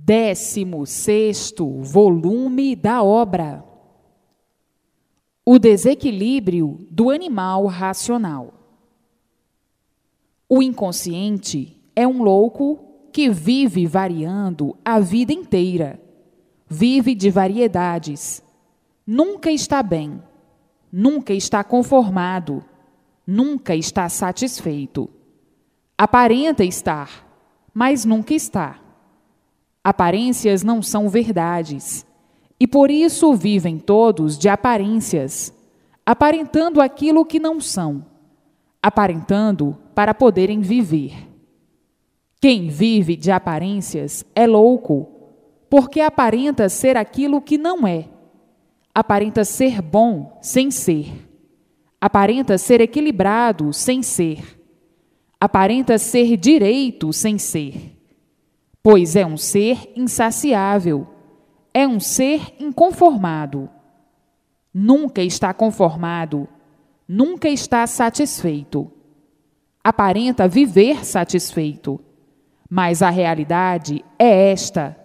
16º volume da obra. O desequilíbrio do animal racional. O inconsciente é um louco que vive variando a vida inteira, vive de variedades, nunca está bem, nunca está conformado, nunca está satisfeito. Aparenta estar, mas nunca está. Aparências não são verdades, e por isso vivem todos de aparências, aparentando aquilo que não são, aparentando para poderem viver. Quem vive de aparências é louco, porque aparenta ser aquilo que não é, aparenta ser bom sem ser, aparenta ser equilibrado sem ser, aparenta ser direito sem ser. Pois é um ser insaciável, é um ser inconformado. Nunca está conformado, nunca está satisfeito. Aparenta viver satisfeito, mas a realidade é esta: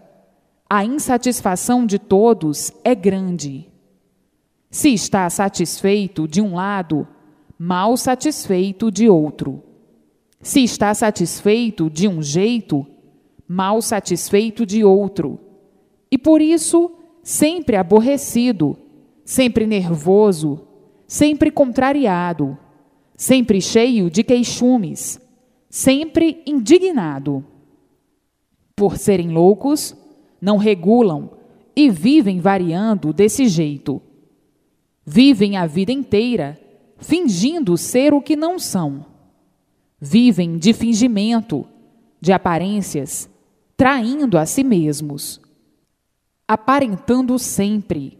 a insatisfação de todos é grande. Se está satisfeito de um lado, mal satisfeito de outro. Se está satisfeito de um jeito, mal satisfeito de outro, e por isso sempre aborrecido, sempre nervoso, sempre contrariado, sempre cheio de queixumes, sempre indignado. Por serem loucos, não regulam e vivem variando desse jeito. Vivem a vida inteira fingindo ser o que não são. Vivem de fingimento, de aparências, traindo a si mesmos, aparentando sempre,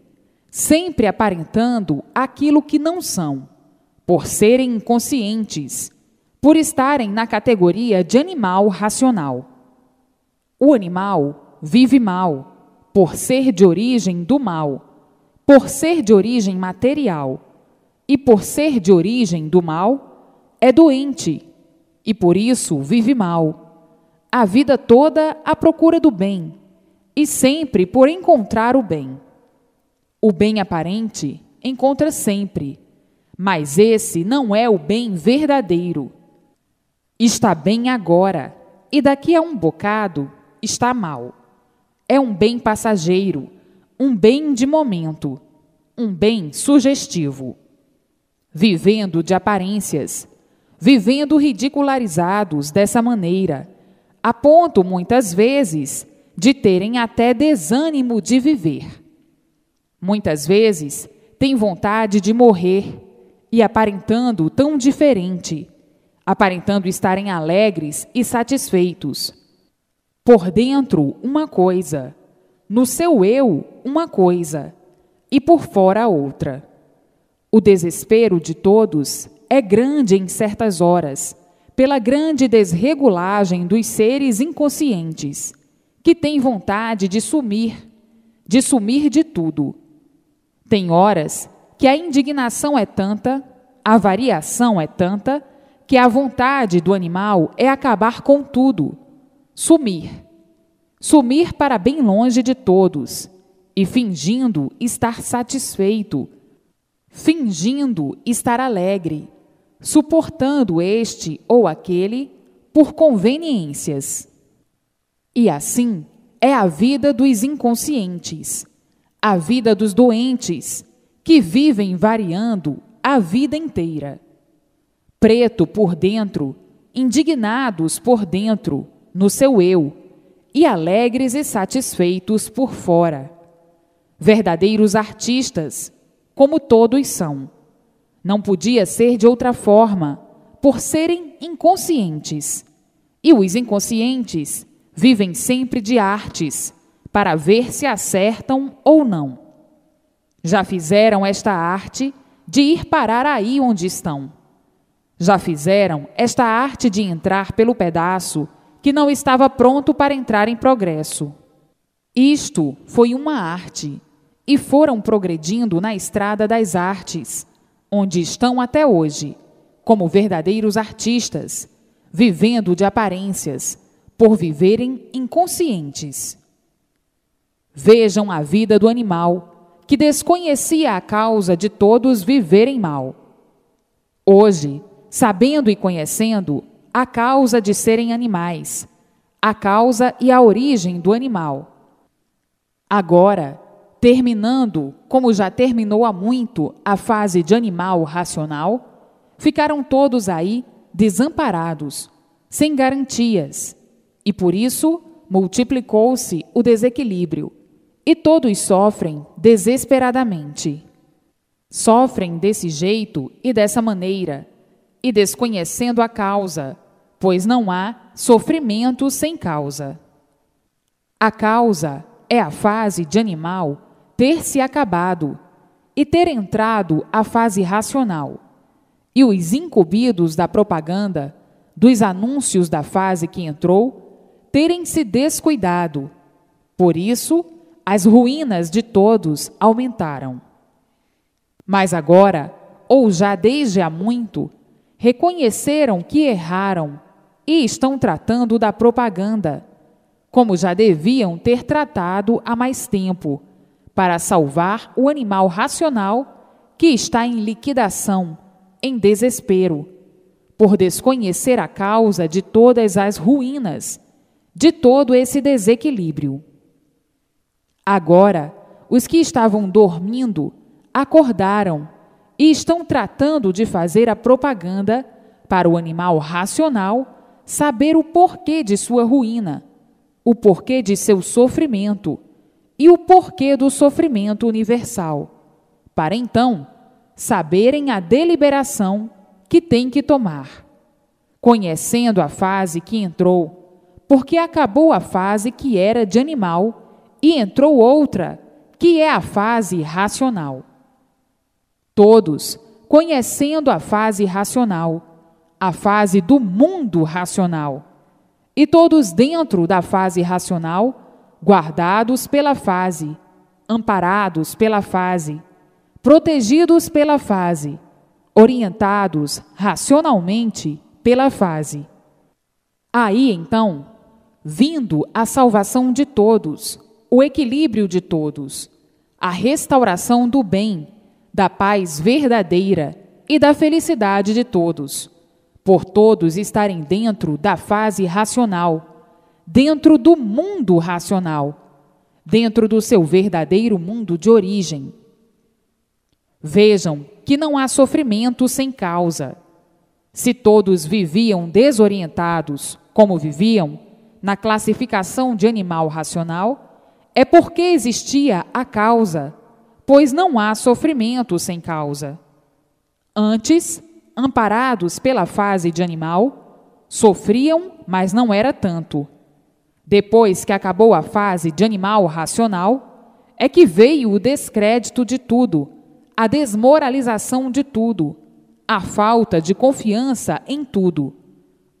sempre aparentando aquilo que não são, por serem inconscientes, por estarem na categoria de animal racional. O animal vive mal, por ser de origem do mal, por ser de origem material, e por ser de origem do mal, é doente, e por isso vive mal. A vida toda à procura do bem, e sempre por encontrar o bem. O bem aparente encontra sempre, mas esse não é o bem verdadeiro. Está bem agora, e daqui a um bocado está mal. É um bem passageiro, um bem de momento, um bem sugestivo. Vivendo de aparências, vivendo ridicularizados dessa maneira, a ponto, muitas vezes, de terem até desânimo de viver. Muitas vezes, têm vontade de morrer e aparentando tão diferente, aparentando estarem alegres e satisfeitos. Por dentro, uma coisa, no seu eu, uma coisa, e por fora outra. O desespero de todos é grande em certas horas, pela grande desregulagem dos seres inconscientes, que têm vontade de sumir de tudo. Tem horas que a indignação é tanta, a variação é tanta, que a vontade do animal é acabar com tudo, sumir para bem longe de todos, e fingindo estar satisfeito, fingindo estar alegre, suportando este ou aquele por conveniências. E assim é a vida dos inconscientes, a vida dos doentes, que vivem variando a vida inteira. Preto por dentro, indignados por dentro, no seu eu, e alegres e satisfeitos por fora. Verdadeiros artistas, como todos são. Não podia ser de outra forma, por serem inconscientes. E os inconscientes vivem sempre de artes, para ver se acertam ou não. Já fizeram esta arte de ir parar aí onde estão. Já fizeram esta arte de entrar pelo pedaço que não estava pronto para entrar em progresso. Isto foi uma arte, e foram progredindo na estrada das artes, onde estão até hoje, como verdadeiros artistas, vivendo de aparências, por viverem inconscientes. Vejam a vida do animal, que desconhecia a causa de todos viverem mal. Hoje, sabendo e conhecendo a causa de serem animais, a causa e a origem do animal. Agora, terminando, como já terminou há muito, a fase de animal racional, ficaram todos aí desamparados, sem garantias, e por isso multiplicou-se o desequilíbrio, e todos sofrem desesperadamente. Sofrem desse jeito e dessa maneira, e desconhecendo a causa, pois não há sofrimento sem causa. A causa é a fase de animal ter se acabado e ter entrado a fase racional, e os incumbidos da propaganda, dos anúncios da fase que entrou, terem se descuidado. Por isso, as ruínas de todos aumentaram. Mas agora, ou já desde há muito, reconheceram que erraram e estão tratando da propaganda, como já deviam ter tratado há mais tempo, para salvar o animal racional que está em liquidação, em desespero, por desconhecer a causa de todas as ruínas, de todo esse desequilíbrio. Agora, os que estavam dormindo acordaram e estão tratando de fazer a propaganda para o animal racional saber o porquê de sua ruína, o porquê de seu sofrimento e o porquê do sofrimento universal, para então saberem a deliberação que tem que tomar, conhecendo a fase que entrou, porque acabou a fase que era de animal e entrou outra, que é a fase racional. Todos, conhecendo a fase racional, a fase do mundo racional, e todos dentro da fase racional, guardados pela fase, amparados pela fase, protegidos pela fase, orientados racionalmente pela fase. Aí, então, vindo a salvação de todos, o equilíbrio de todos, a restauração do bem, da paz verdadeira e da felicidade de todos, por todos estarem dentro da fase racional, dentro do mundo racional, dentro do seu verdadeiro mundo de origem. Vejam que não há sofrimento sem causa. Se todos viviam desorientados, como viviam, na classificação de animal racional, é porque existia a causa, pois não há sofrimento sem causa. Antes, amparados pela fase de animal, sofriam, mas não era tanto. Depois que acabou a fase de animal racional, é que veio o descrédito de tudo, a desmoralização de tudo, a falta de confiança em tudo,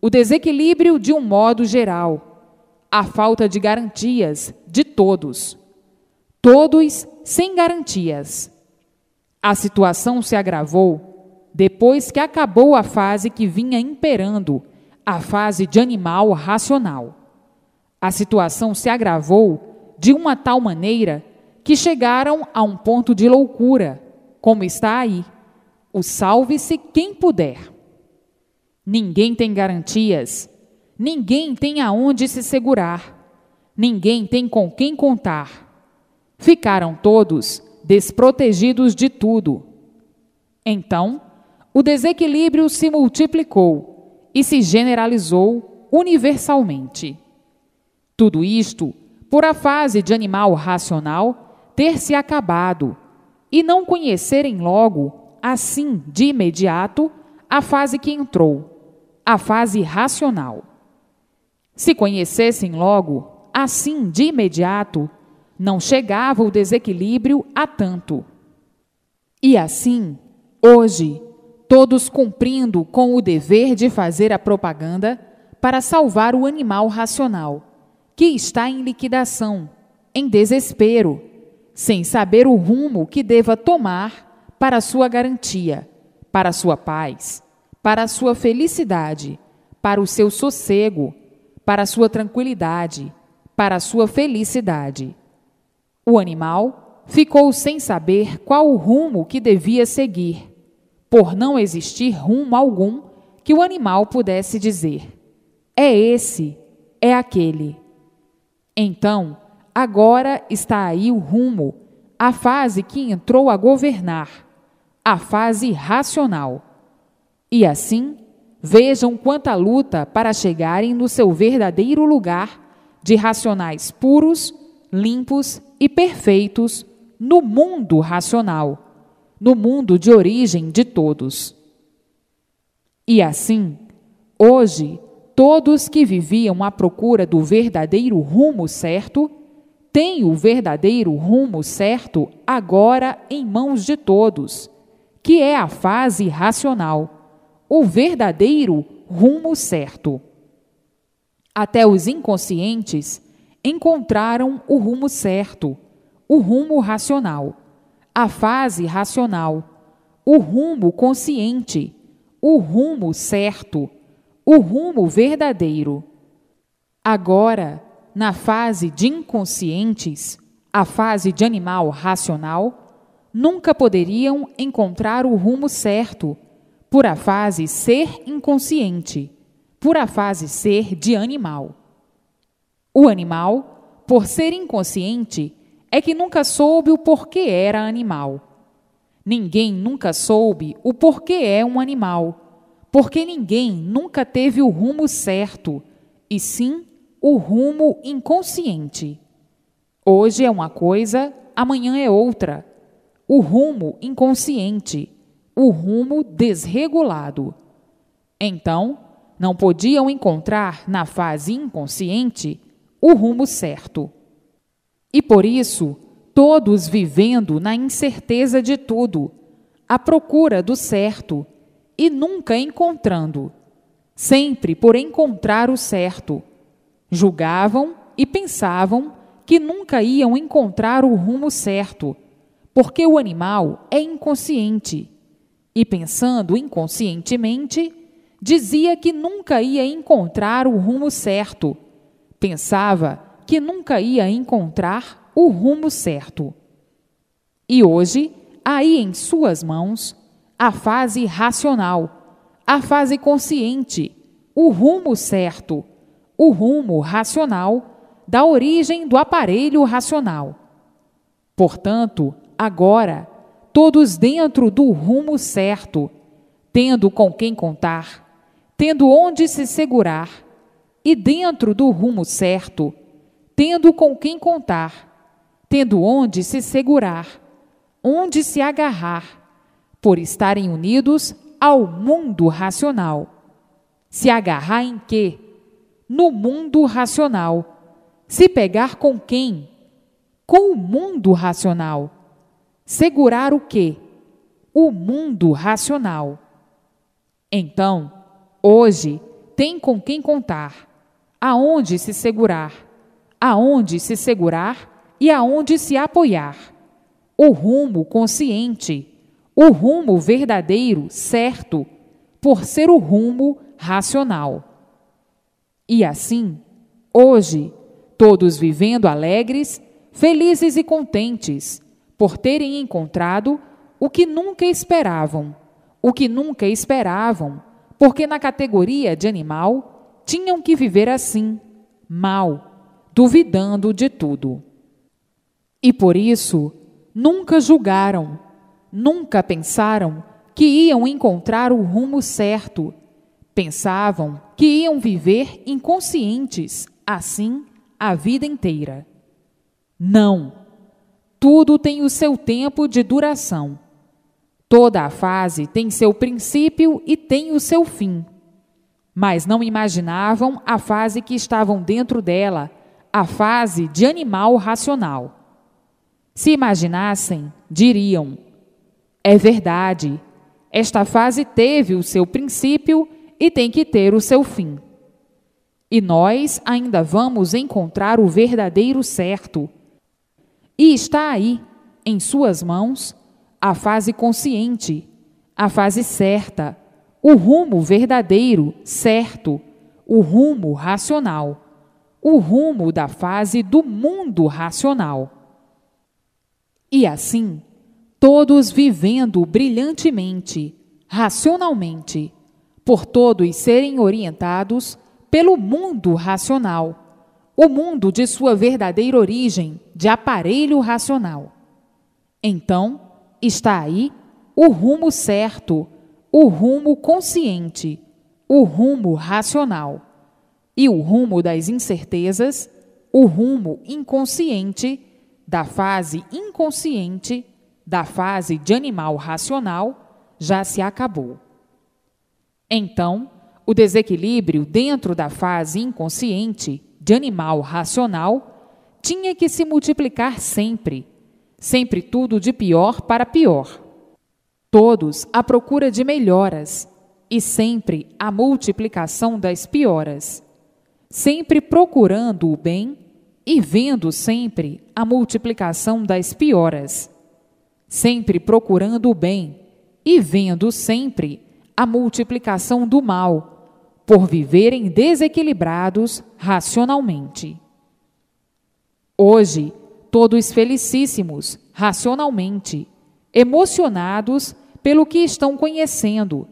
o desequilíbrio de um modo geral, a falta de garantias de todos. Todos sem garantias. A situação se agravou depois que acabou a fase que vinha imperando, a fase de animal racional. A situação se agravou de uma tal maneira que chegaram a um ponto de loucura, como está aí, o salve-se quem puder. Ninguém tem garantias, ninguém tem aonde se segurar, ninguém tem com quem contar. Ficaram todos desprotegidos de tudo. Então, o desequilíbrio se multiplicou e se generalizou universalmente. Tudo isto por a fase de animal racional ter se acabado e não conhecerem logo, assim de imediato, a fase que entrou, a fase racional. Se conhecessem logo, assim de imediato, não chegava o desequilíbrio a tanto. E assim, hoje, todos cumprindo com o dever de fazer a propaganda para salvar o animal racional, que está em liquidação, em desespero, sem saber o rumo que deva tomar para sua garantia, para sua paz, para sua felicidade, para o seu sossego, para sua tranquilidade, para sua felicidade. O animal ficou sem saber qual o rumo que devia seguir, por não existir rumo algum que o animal pudesse dizer: é esse, é aquele. Então, agora está aí o rumo, a fase que entrou a governar, a fase racional. E assim, vejam quanta luta para chegarem no seu verdadeiro lugar de racionais puros, limpos e perfeitos no mundo racional, no mundo de origem de todos. E assim, hoje, todos que viviam à procura do verdadeiro rumo certo, têm o verdadeiro rumo certo agora em mãos de todos, que é a fase racional, o verdadeiro rumo certo. Até os inconscientes encontraram o rumo certo, o rumo racional, a fase racional, o rumo consciente, o rumo certo, o rumo verdadeiro. Agora, na fase de inconscientes, a fase de animal racional, nunca poderiam encontrar o rumo certo, por a fase ser inconsciente, por a fase ser de animal. O animal, por ser inconsciente, é que nunca soube o porquê era animal. Ninguém nunca soube o porquê é um animal, porque ninguém nunca teve o rumo certo, e sim o rumo inconsciente. Hoje é uma coisa, amanhã é outra. O rumo inconsciente, o rumo desregulado. Então, não podiam encontrar na fase inconsciente o rumo certo. E por isso, todos vivendo na incerteza de tudo, à procura do certo, e nunca encontrando, sempre por encontrar o certo, julgavam e pensavam que nunca iam encontrar o rumo certo, porque o animal é inconsciente, e pensando inconscientemente, dizia que nunca ia encontrar o rumo certo, pensava que nunca ia encontrar o rumo certo. E hoje, aí em suas mãos, a fase racional, a fase consciente, o rumo certo, o rumo racional da origem do aparelho racional. Portanto, agora, todos dentro do rumo certo, tendo com quem contar, tendo onde se segurar, e dentro do rumo certo, tendo com quem contar, tendo onde se segurar, onde se agarrar, por estarem unidos ao mundo racional. Se agarrar em quê? No mundo racional. Se pegar com quem? Com o mundo racional. Segurar o quê? O mundo racional. Então, hoje, tem com quem contar, aonde se segurar e aonde se apoiar. O rumo consciente, o rumo verdadeiro, certo, por ser o rumo racional. E assim, hoje, todos vivendo alegres, felizes e contentes, por terem encontrado o que nunca esperavam, porque na categoria de animal tinham que viver assim, mal, duvidando de tudo. E por isso, nunca julgaram, nunca pensaram que iam encontrar o rumo certo. Pensavam que iam viver inconscientes, assim, a vida inteira. Não! Tudo tem o seu tempo de duração. Toda a fase tem seu princípio e tem o seu fim. Mas não imaginavam a fase que estavam dentro dela, a fase de animal racional. Se imaginassem, diriam: é verdade, esta fase teve o seu princípio e tem que ter o seu fim. E nós ainda vamos encontrar o verdadeiro certo. E está aí, em suas mãos, a fase consciente, a fase certa, o rumo verdadeiro, certo, o rumo racional, o rumo da fase do mundo racional. E assim, todos vivendo brilhantemente, racionalmente, por todos serem orientados pelo mundo racional, o mundo de sua verdadeira origem, de aparelho racional. Então, está aí o rumo certo, o rumo consciente, o rumo racional, e o rumo das incertezas, o rumo inconsciente, da fase inconsciente, da fase de animal racional, já se acabou. Então, o desequilíbrio dentro da fase inconsciente, de animal racional, tinha que se multiplicar sempre, sempre tudo de pior para pior. Todos à procura de melhoras, e sempre a multiplicação das pioras, sempre procurando o bem e vendo sempre a multiplicação das pioras, sempre procurando o bem e vendo sempre a multiplicação do mal, por viverem desequilibrados racionalmente. Hoje, todos felicíssimos, racionalmente, emocionados pelo que estão conhecendo,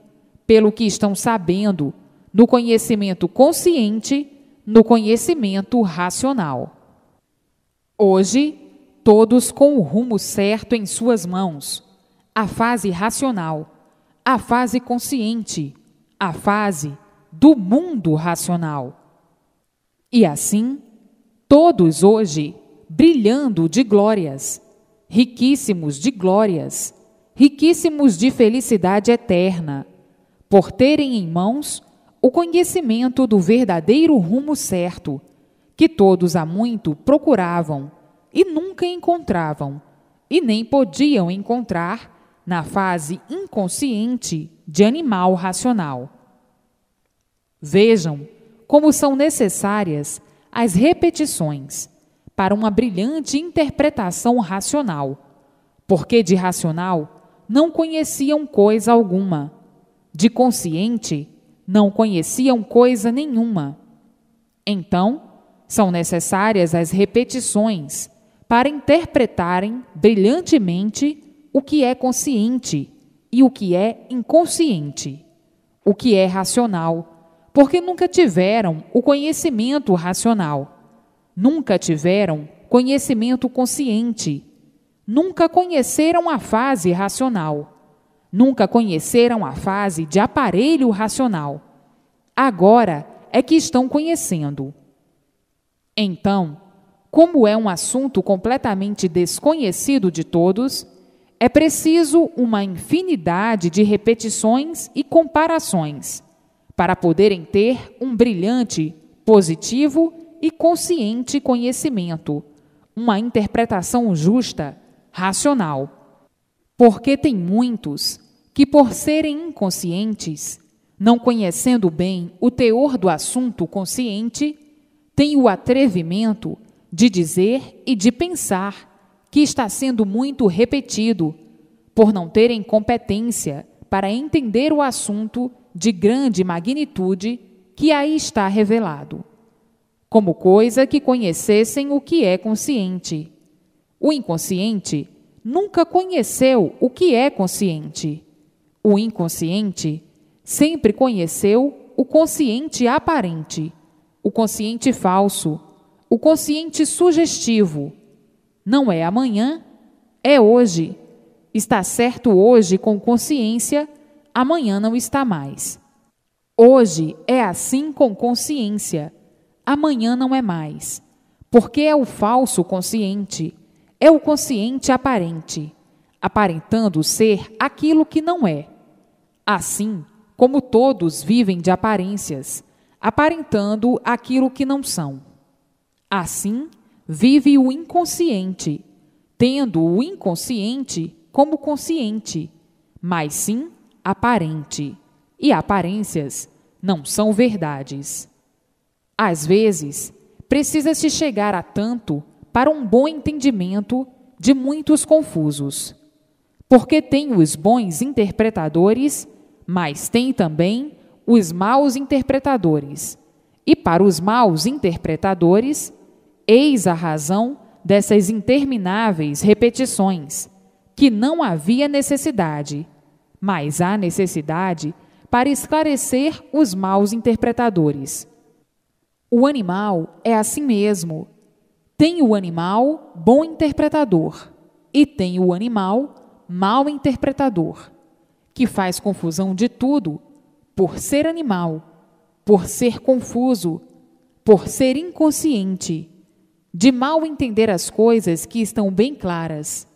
pelo que estão sabendo, no conhecimento consciente, no conhecimento racional. Hoje, todos com o rumo certo em suas mãos, a fase racional, a fase consciente, a fase do mundo racional. E assim, todos hoje brilhando de glórias, riquíssimos de glórias, riquíssimos de felicidade eterna, por terem em mãos o conhecimento do verdadeiro rumo certo, que todos há muito procuravam e nunca encontravam, e nem podiam encontrar na fase inconsciente de animal racional. Vejam como são necessárias as repetições para uma brilhante interpretação racional, porque de racional não conheciam coisa alguma, de consciente não conheciam coisa nenhuma. Então, são necessárias as repetições para interpretarem brilhantemente o que é consciente e o que é inconsciente, o que é racional, porque nunca tiveram o conhecimento racional, nunca tiveram conhecimento consciente, nunca conheceram a fase racional, nunca conheceram a fase de aparelho racional. Agora é que estão conhecendo. Então, como é um assunto completamente desconhecido de todos, é preciso uma infinidade de repetições e comparações para poderem ter um brilhante, positivo e consciente conhecimento, uma interpretação justa, racional. Porque tem muitos que, por serem inconscientes, não conhecendo bem o teor do assunto consciente, têm o atrevimento de dizer e de pensar que está sendo muito repetido, por não terem competência para entender o assunto de grande magnitude que aí está revelado, como coisa que conhecessem o que é consciente. O inconsciente nunca conheceu o que é consciente. O inconsciente sempre conheceu o consciente aparente, o consciente falso, o consciente sugestivo. Não é amanhã, é hoje. Está certo hoje com consciência, amanhã não está mais. Hoje é assim com consciência, amanhã não é mais, porque é o falso consciente, é o consciente aparente, aparentando ser aquilo que não é. Assim como todos vivem de aparências, aparentando aquilo que não são. Assim vive o inconsciente, tendo o inconsciente como consciente, mas sim aparente, e aparências não são verdades. Às vezes, precisa-se chegar a tanto para um bom entendimento de muitos confusos, porque tem os bons interpretadores, mas tem também os maus interpretadores, e para os maus interpretadores, eis a razão dessas intermináveis repetições, que não havia necessidade, mas há necessidade para esclarecer os maus interpretadores. O animal é assim mesmo. Tem o animal bom interpretador e tem o animal mau interpretador, que faz confusão de tudo por ser animal, por ser confuso, por ser inconsciente, de mal entender as coisas que estão bem claras.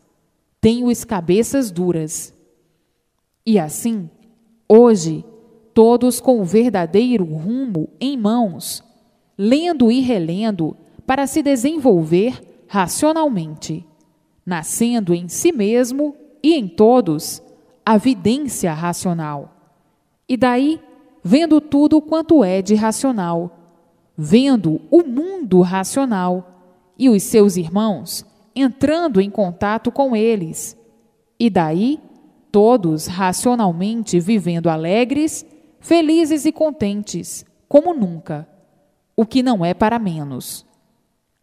Tem os cabeças duras. E assim, hoje, todos com o verdadeiro rumo em mãos, lendo e relendo para se desenvolver racionalmente, nascendo em si mesmo e em todos a vidência racional. E daí, vendo tudo quanto é de racional, vendo o mundo racional e os seus irmãos entrando em contato com eles, e daí todos racionalmente vivendo alegres, felizes e contentes, como nunca, o que não é para menos.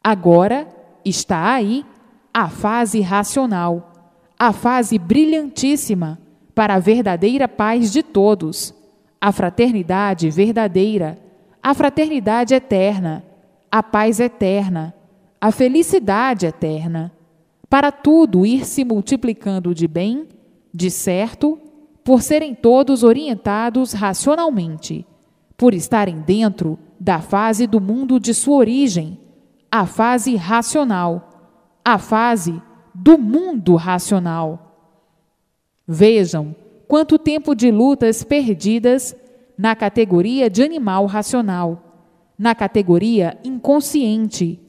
Agora está aí a fase racional, a fase brilhantíssima para a verdadeira paz de todos, a fraternidade verdadeira, a fraternidade eterna, a paz eterna, a felicidade eterna, para tudo ir se multiplicando de bem, de certo, por serem todos orientados racionalmente, por estarem dentro da fase do mundo de sua origem, a fase racional, a fase do mundo racional. Vejam quanto tempo de lutas perdidas na categoria de animal racional, na categoria inconsciente,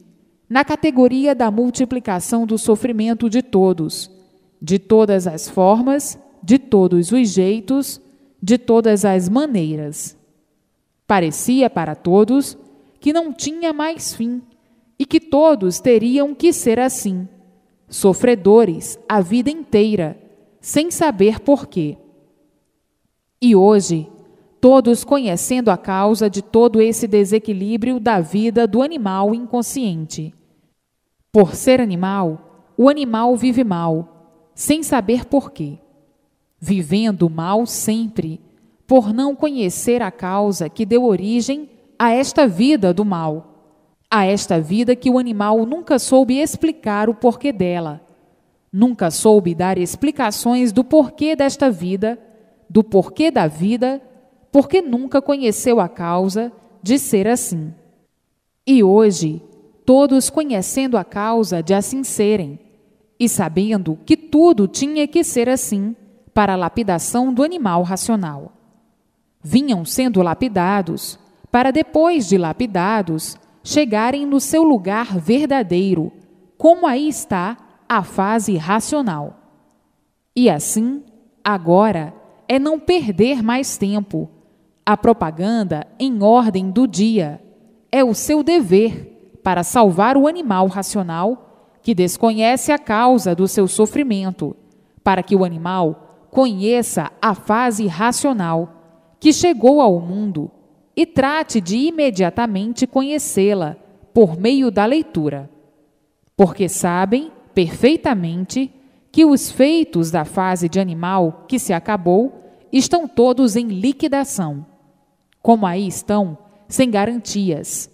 na categoria da multiplicação do sofrimento de todos, de todas as formas, de todos os jeitos, de todas as maneiras. Parecia para todos que não tinha mais fim e que todos teriam que ser assim, sofredores a vida inteira, sem saber porquê. E hoje, todos conhecendo a causa de todo esse desequilíbrio da vida do animal inconsciente. Por ser animal, o animal vive mal, sem saber porquê. Vivendo mal sempre, por não conhecer a causa que deu origem a esta vida do mal, a esta vida que o animal nunca soube explicar o porquê dela, nunca soube dar explicações do porquê desta vida, do porquê da vida, porque nunca conheceu a causa de ser assim. E hoje, todos conhecendo a causa de assim serem, e sabendo que tudo tinha que ser assim para a lapidação do animal racional. Vinham sendo lapidados, para depois de lapidados, chegarem no seu lugar verdadeiro, como aí está a fase racional. E assim, agora, é não perder mais tempo. A propaganda em ordem do dia é o seu dever para salvar o animal racional que desconhece a causa do seu sofrimento, para que o animal conheça a fase racional que chegou ao mundo e trate de imediatamente conhecê-la por meio da leitura. Porque sabem perfeitamente que os feitos da fase de animal que se acabou estão todos em liquidação. Como aí estão, sem garantias.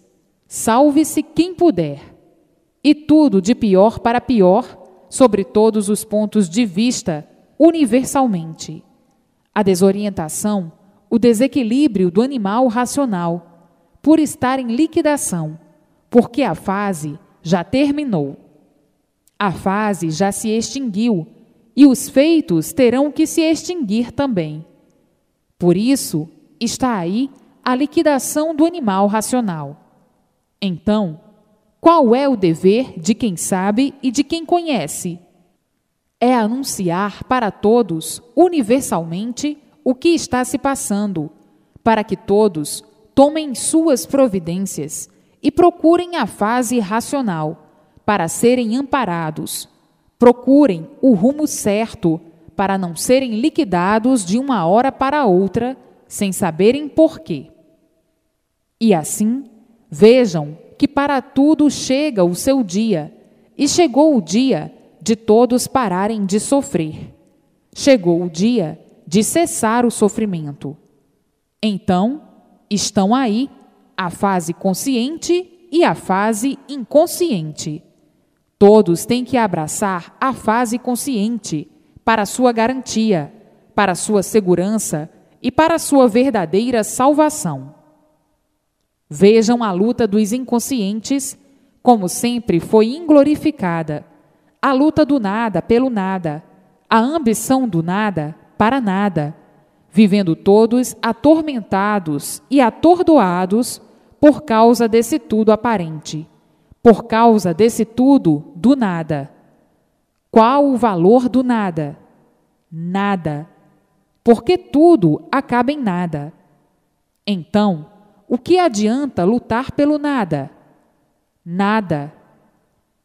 Salve-se quem puder. E tudo de pior para pior, sobre todos os pontos de vista, universalmente. A desorientação, o desequilíbrio do animal racional, por estar em liquidação, porque a fase já terminou. A fase já se extinguiu e os feitos terão que se extinguir também. Por isso, está aí a liquidação do animal racional. Então, qual é o dever de quem sabe e de quem conhece? É anunciar para todos, universalmente, o que está se passando, para que todos tomem suas providências e procurem a fase racional, para serem amparados. Procurem o rumo certo, para não serem liquidados de uma hora para outra, sem saberem porquê. E assim, vejam que para tudo chega o seu dia, e chegou o dia de todos pararem de sofrer. Chegou o dia de cessar o sofrimento. Então, estão aí a fase consciente e a fase inconsciente. Todos têm que abraçar a fase consciente para sua garantia, para sua segurança e para sua verdadeira salvação. Vejam a luta dos inconscientes, como sempre foi inglorificada, a luta do nada pelo nada, a ambição do nada para nada, vivendo todos atormentados e atordoados por causa desse tudo aparente, por causa desse tudo do nada. Qual o valor do nada? Nada, porque tudo acaba em nada. Então, o que adianta lutar pelo nada? Nada.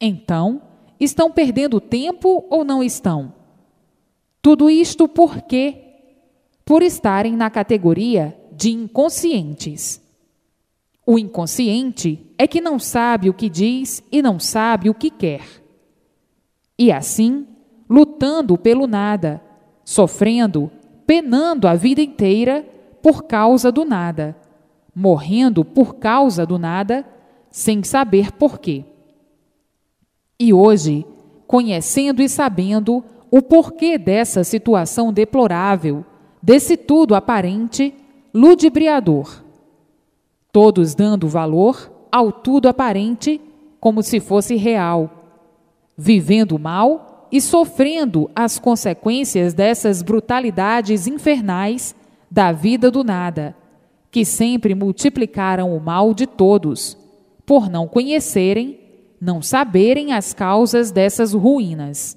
Então, estão perdendo tempo ou não estão? Tudo isto por quê? Por estarem na categoria de inconscientes. O inconsciente é que não sabe o que diz e não sabe o que quer. E assim, lutando pelo nada, sofrendo, penando a vida inteira por causa do nada, morrendo por causa do nada, sem saber por quê. E hoje, conhecendo e sabendo o porquê dessa situação deplorável, desse tudo aparente, ludibriador, todos dando valor ao tudo aparente como se fosse real, vivendo mal e sofrendo as consequências dessas brutalidades infernais da vida do nada, que sempre multiplicaram o mal de todos, por não conhecerem, não saberem as causas dessas ruínas.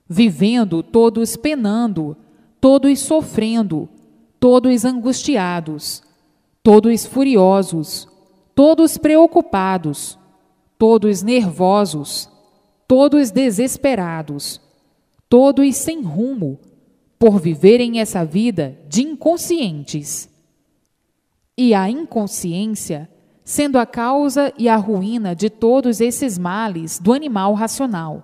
Vivendo todos penando, todos sofrendo, todos angustiados, todos furiosos, todos preocupados, todos nervosos, todos desesperados, todos sem rumo, por viverem essa vida de inconscientes. E a inconsciência sendo a causa e a ruína de todos esses males do animal racional,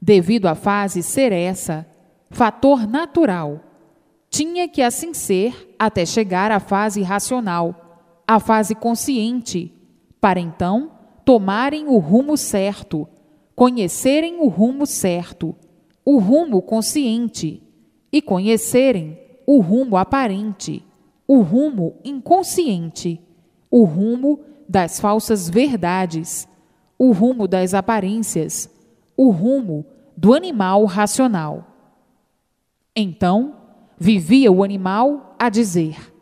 devido à fase ser essa, fator natural, tinha que assim ser até chegar à fase racional, à fase consciente, para então tomarem o rumo certo, conhecerem o rumo certo, o rumo consciente, e conhecerem o rumo aparente, o rumo inconsciente, o rumo das falsas verdades, o rumo das aparências, o rumo do animal racional. Então, vivia o animal a dizer: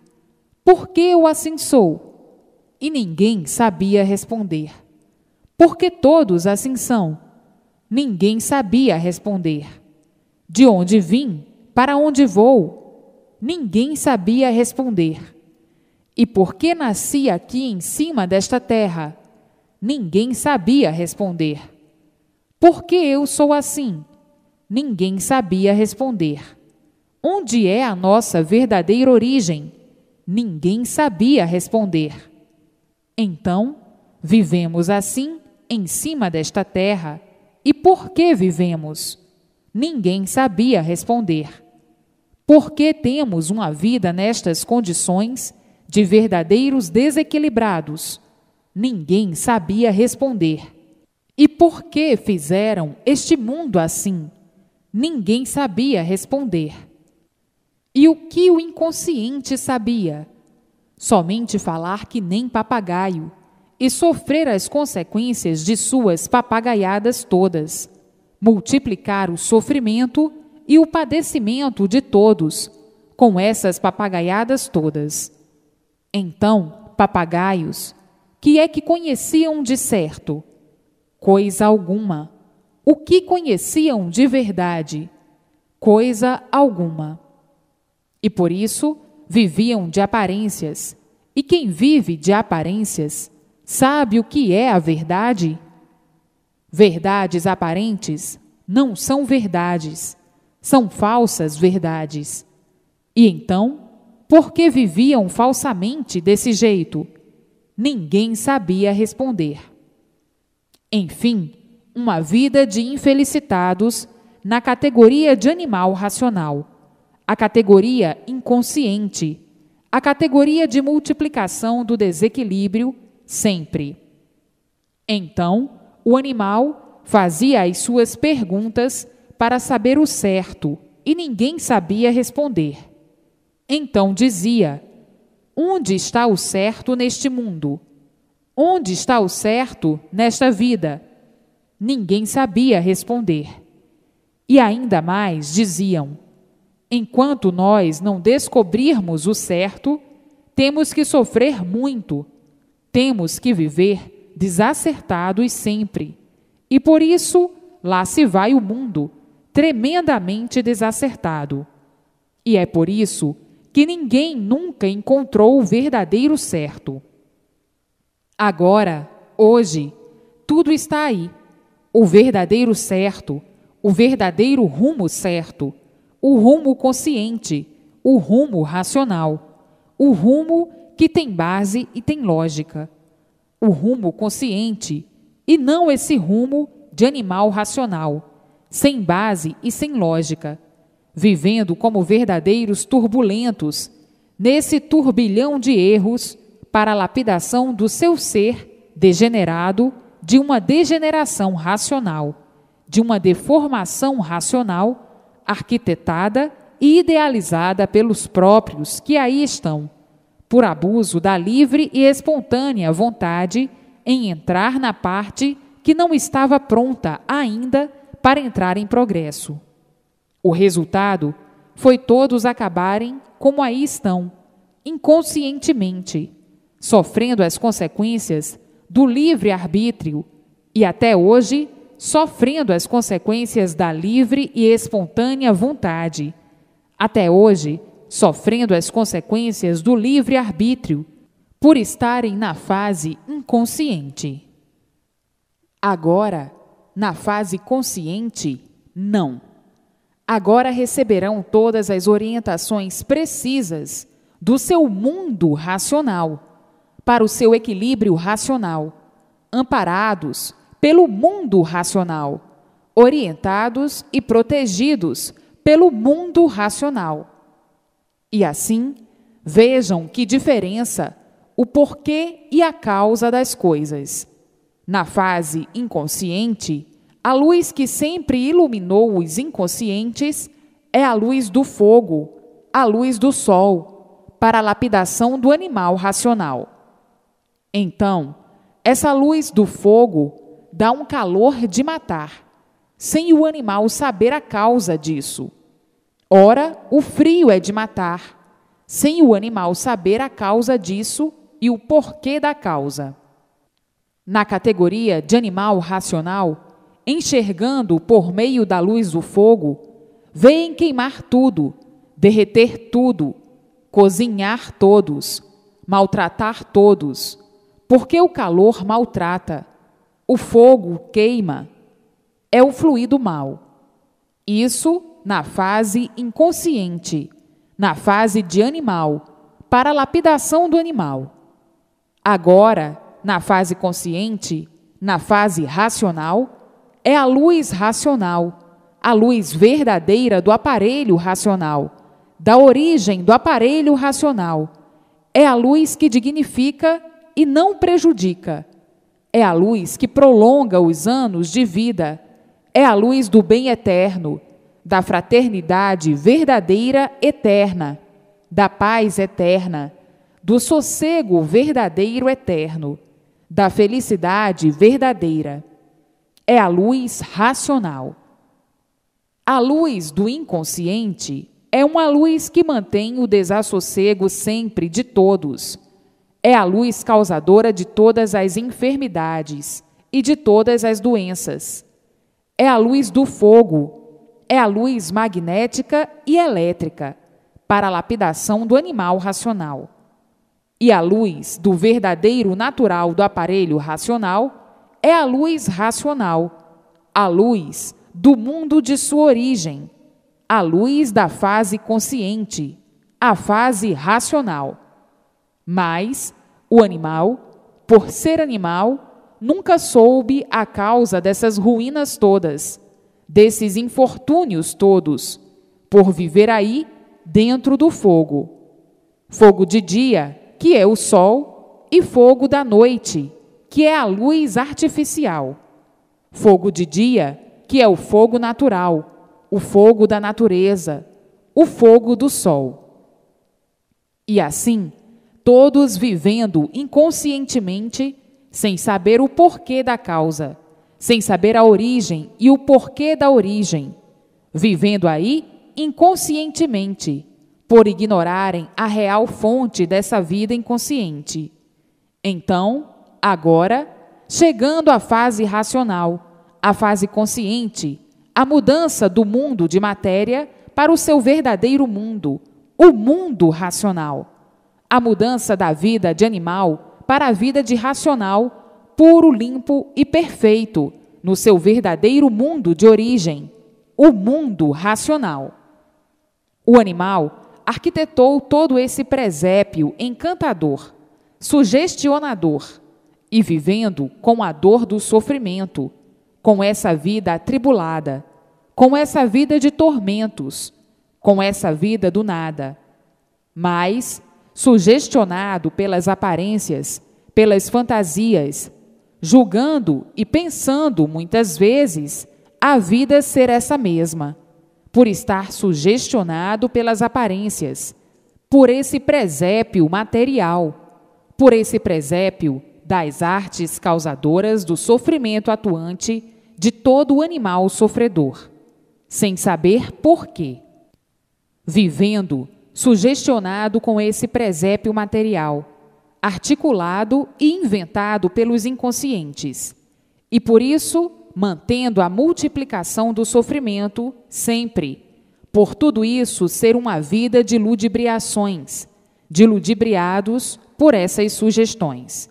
por que eu assim sou? E ninguém sabia responder. Porque todos assim são? Ninguém sabia responder. De onde vim? Para onde vou? Ninguém sabia responder. E por que nasci aqui em cima desta terra? Ninguém sabia responder. Por que eu sou assim? Ninguém sabia responder. Onde é a nossa verdadeira origem? Ninguém sabia responder. Então, vivemos assim em cima desta terra. E por que vivemos? Ninguém sabia responder. Por que temos uma vida nestas condições de verdadeiros desequilibrados? Ninguém sabia responder. E por que fizeram este mundo assim? Ninguém sabia responder. E o que o inconsciente sabia? Somente falar que nem papagaio e sofrer as consequências de suas papagaiadas todas, multiplicar o sofrimento e o padecimento de todos com essas papagaiadas todas. Então, papagaios, que é que conheciam de certo? Coisa alguma. O que conheciam de verdade? Coisa alguma. E por isso viviam de aparências. E quem vive de aparências sabe o que é a verdade? Verdades aparentes não são verdades, são falsas verdades. E então, por que viviam falsamente desse jeito? Ninguém sabia responder. Enfim, uma vida de infelicitados na categoria de animal racional, a categoria inconsciente, a categoria de multiplicação do desequilíbrio sempre. Então, o animal fazia as suas perguntas para saber o certo e ninguém sabia responder. Então dizia: onde está o certo neste mundo? Onde está o certo nesta vida? Ninguém sabia responder. E ainda mais diziam: enquanto nós não descobrirmos o certo, temos que sofrer muito, temos que viver desacertados sempre. E por isso, lá se vai o mundo, tremendamente desacertado. E é por isso que ninguém nunca encontrou o verdadeiro certo. Agora, hoje, tudo está aí. O verdadeiro certo, o verdadeiro rumo certo, o rumo consciente, o rumo racional, o rumo que tem base e tem lógica, o rumo consciente, e não esse rumo de animal racional, sem base e sem lógica, vivendo como verdadeiros turbulentos, nesse turbilhão de erros, para a lapidação do seu ser degenerado de uma degeneração racional, de uma deformação racional, arquitetada e idealizada pelos próprios que aí estão, por abuso da livre e espontânea vontade em entrar na parte que não estava pronta ainda para entrar em progresso. O resultado foi todos acabarem como aí estão, inconscientemente, sofrendo as consequências do livre-arbítrio e, até hoje, sofrendo as consequências da livre e espontânea vontade. Até hoje, sofrendo as consequências do livre-arbítrio, por estarem na fase inconsciente. Agora, na fase consciente, não. Agora receberão todas as orientações precisas do seu mundo racional, para o seu equilíbrio racional, amparados pelo mundo racional, orientados e protegidos pelo mundo racional. E assim, vejam que diferença, o porquê e a causa das coisas. Na fase inconsciente, a luz que sempre iluminou os inconscientes é a luz do fogo, a luz do sol, para a lapidação do animal racional. Então, essa luz do fogo dá um calor de matar, sem o animal saber a causa disso. Ora, o frio é de matar, sem o animal saber a causa disso e o porquê da causa. Na categoria de animal racional, enxergando por meio da luz do fogo, veem queimar tudo, derreter tudo, cozinhar todos, maltratar todos, porque o calor maltrata, o fogo queima, é o fluido mal. Isso na fase inconsciente, na fase de animal, para a lapidação do animal. Agora, na fase consciente, na fase racional, é a luz racional, a luz verdadeira do aparelho racional, da origem do aparelho racional. É a luz que dignifica e não prejudica. É a luz que prolonga os anos de vida. É a luz do bem eterno, da fraternidade verdadeira eterna, da paz eterna, do sossego verdadeiro eterno, da felicidade verdadeira. É a luz racional. A luz do inconsciente é uma luz que mantém o desassossego sempre de todos. É a luz causadora de todas as enfermidades e de todas as doenças. É a luz do fogo, é a luz magnética e elétrica, para a lapidação do animal racional. E a luz do verdadeiro natural do aparelho racional é a luz racional, a luz do mundo de sua origem, a luz da fase consciente, a fase racional. Mas o animal, por ser animal, nunca soube a causa dessas ruínas todas, desses infortúnios todos, por viver aí dentro do fogo. Fogo de dia, que é o sol, e fogo da noite, que é a luz artificial. Fogo de dia, que é o fogo natural, o fogo da natureza, o fogo do sol. E assim, todos vivendo inconscientemente, sem saber o porquê da causa, sem saber a origem e o porquê da origem, vivendo aí inconscientemente, por ignorarem a real fonte dessa vida inconsciente. Então, agora, chegando à fase racional, à fase consciente, a mudança do mundo de matéria para o seu verdadeiro mundo, o mundo racional. A mudança da vida de animal para a vida de racional, puro, limpo e perfeito, no seu verdadeiro mundo de origem, o mundo racional. O animal arquitetou todo esse presépio encantador, sugestionador, e vivendo com a dor do sofrimento, com essa vida atribulada, com essa vida de tormentos, com essa vida do nada. Mas, sugestionado pelas aparências, pelas fantasias, julgando e pensando muitas vezes a vida ser essa mesma, por estar sugestionado pelas aparências, por esse presépio material, por esse presépio das artes causadoras do sofrimento atuante de todo o animal sofredor, sem saber por quê. Vivendo, sugestionado com esse presépio material, articulado e inventado pelos inconscientes, e por isso mantendo a multiplicação do sofrimento sempre, por tudo isso ser uma vida de ludibriações, de ludibriados por essas sugestões.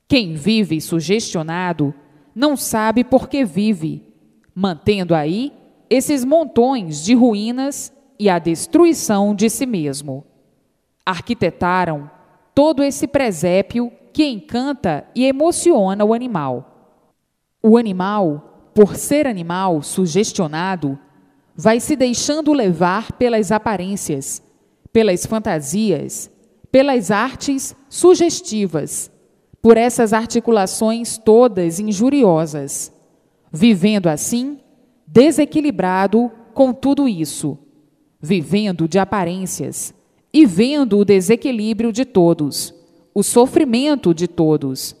Quem vive sugestionado não sabe por que vive, mantendo aí esses montões de ruínas e a destruição de si mesmo. Arquitetaram todo esse presépio que encanta e emociona o animal. O animal, por ser animal sugestionado, vai se deixando levar pelas aparências, pelas fantasias, pelas artes sugestivas, por essas articulações todas injuriosas, vivendo assim, desequilibrado com tudo isso, vivendo de aparências e vendo o desequilíbrio de todos, o sofrimento de todos,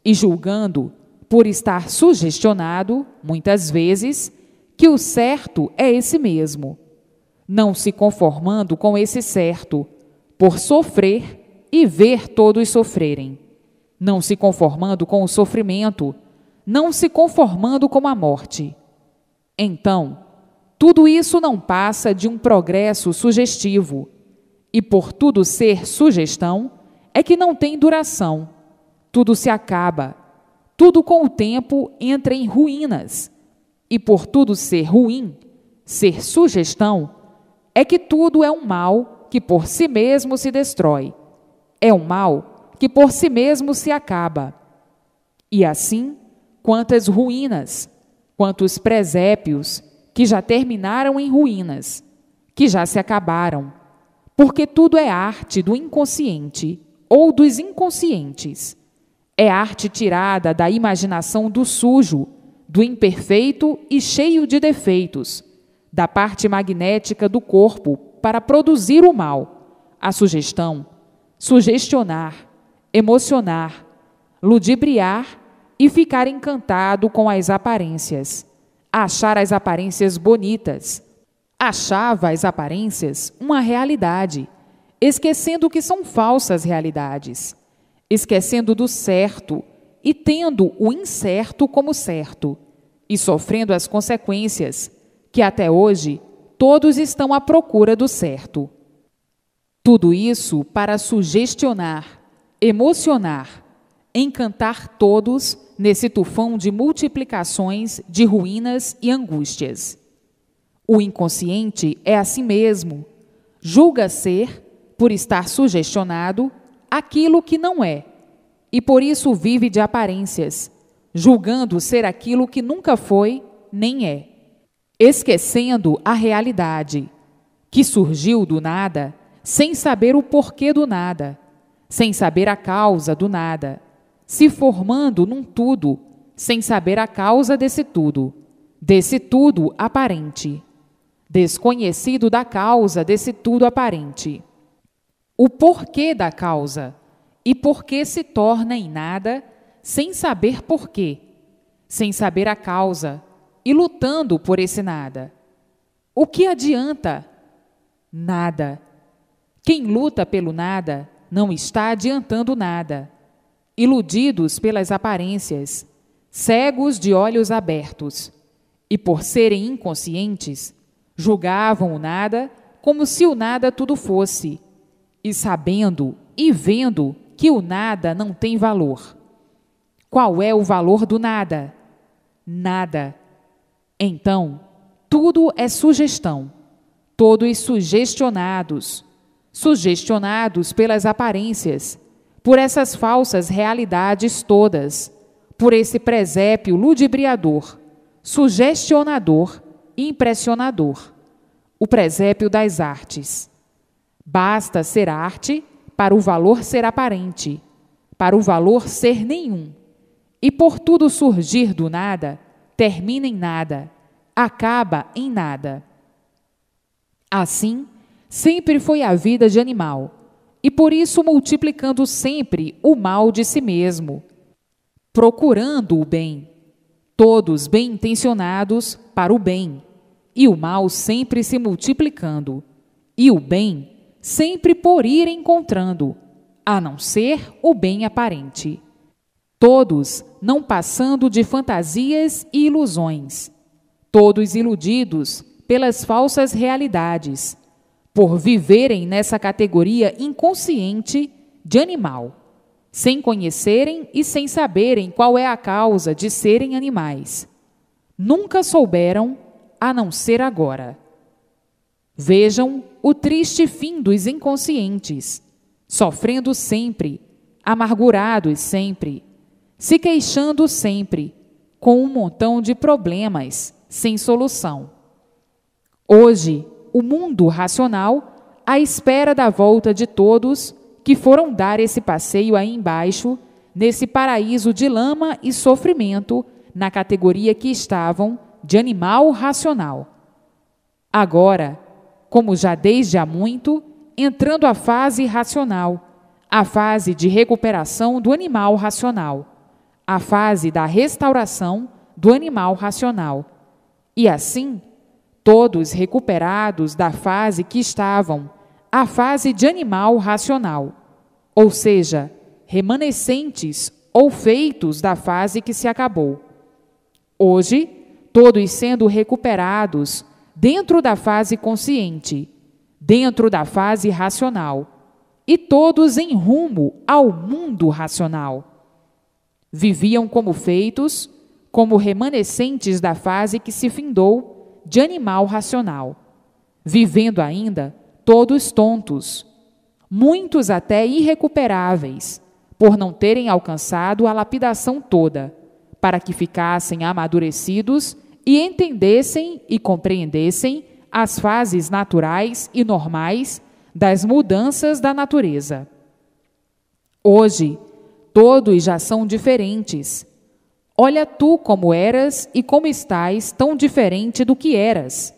e julgando, por estar sugestionado, muitas vezes, que o certo é esse mesmo, não se conformando com esse certo, por sofrer e ver todos sofrerem, não se conformando com o sofrimento, não se conformando com a morte. Então, tudo isso não passa de um progresso sugestivo, e por tudo ser sugestão, é que não tem duração, tudo se acaba, tudo com o tempo entra em ruínas, e por tudo ser ruim, ser sugestão, é que tudo é um mal que por si mesmo se destrói, é um mal que por si mesmo se acaba. E assim, quantas ruínas, quantos presépios que já terminaram em ruínas, que já se acabaram, porque tudo é arte do inconsciente ou dos inconscientes. É arte tirada da imaginação do sujo, do imperfeito e cheio de defeitos, da parte magnética do corpo para produzir o mal, a sugestão, sugestionar, emocionar, ludibriar e ficar encantado com as aparências, achar as aparências bonitas. Achava as aparências uma realidade, esquecendo que são falsas realidades, esquecendo do certo e tendo o incerto como certo, e sofrendo as consequências, que até hoje todos estão à procura do certo. Tudo isso para sugestionar, emocionar, encantar todos nesse tufão de multiplicações de ruínas e angústias. O inconsciente é assim mesmo, julga ser, por estar sugestionado, aquilo que não é, e por isso vive de aparências, julgando ser aquilo que nunca foi nem é, esquecendo a realidade, que surgiu do nada, sem saber o porquê do nada, sem saber a causa do nada, se formando num tudo, sem saber a causa desse tudo aparente, desconhecido da causa desse tudo aparente. O porquê da causa e porquê se torna em nada, sem saber porquê, sem saber a causa e lutando por esse nada. O que adianta? Nada. Quem luta pelo nada não está adiantando nada. Iludidos pelas aparências, cegos de olhos abertos, e por serem inconscientes, julgavam o nada como se o nada tudo fosse, e sabendo e vendo que o nada não tem valor. Qual é o valor do nada? Nada. Então, tudo é sugestão, todos sugestionados pelas aparências, por essas falsas realidades todas, por esse presépio ludibriador, sugestionador e impressionador, o presépio das artes. Basta ser arte para o valor ser aparente, para o valor ser nenhum, e por tudo surgir do nada, termina em nada, acaba em nada. Assim, sempre foi a vida de animal, e por isso multiplicando sempre o mal de si mesmo, procurando o bem, todos bem intencionados para o bem, e o mal sempre se multiplicando, e o bem sempre por ir encontrando, a não ser o bem aparente. Todos não passando de fantasias e ilusões, todos iludidos pelas falsas realidades, por viverem nessa categoria inconsciente de animal, sem conhecerem e sem saberem qual é a causa de serem animais. Nunca souberam, a não ser agora. Vejam o triste fim dos inconscientes, sofrendo sempre, amargurados sempre, se queixando sempre, com um montão de problemas sem solução. Hoje, o mundo racional, à espera da volta de todos que foram dar esse passeio aí embaixo, nesse paraíso de lama e sofrimento, na categoria que estavam de animal racional. Agora, como já desde há muito, entrando a fase racional, a fase de recuperação do animal racional, a fase da restauração do animal racional. E assim, todos recuperados da fase que estavam, a fase de animal racional, ou seja, remanescentes ou feitos da fase que se acabou. Hoje, todos sendo recuperados dentro da fase consciente, dentro da fase racional, e todos em rumo ao mundo racional. Viviam como feitos, como remanescentes da fase que se findou de animal racional, vivendo ainda todos tontos, muitos até irrecuperáveis, por não terem alcançado a lapidação toda, para que ficassem amadurecidos e entendessem e compreendessem as fases naturais e normais das mudanças da natureza. Hoje, todos já são diferentes. Olha tu como eras e como estás tão diferente do que eras.